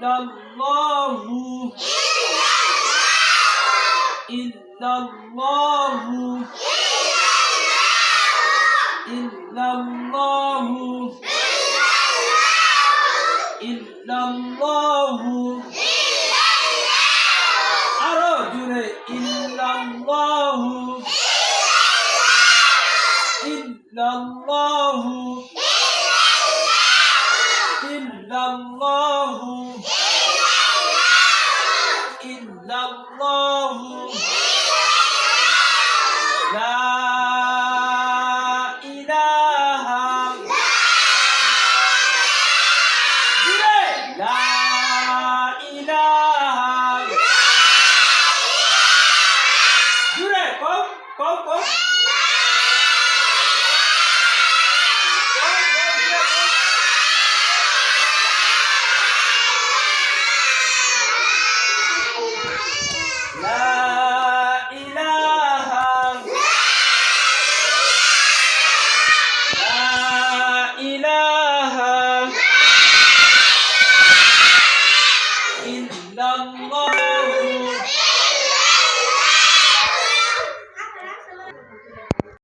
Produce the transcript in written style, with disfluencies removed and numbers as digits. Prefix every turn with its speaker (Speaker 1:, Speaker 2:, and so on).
Speaker 1: ইল্লাল্লাহু ইল্লাল্লাহু ইল্লাল্লাহু ইল্লাল্লাহু আরো জোরে ইল্লাল্লাহু ইল্লাল্লাহু ইল্লাল্লাহু ইল্লাল্লাহু লা ইলাহা জোরে লা ইলাহা জোরে কম কম কম Allah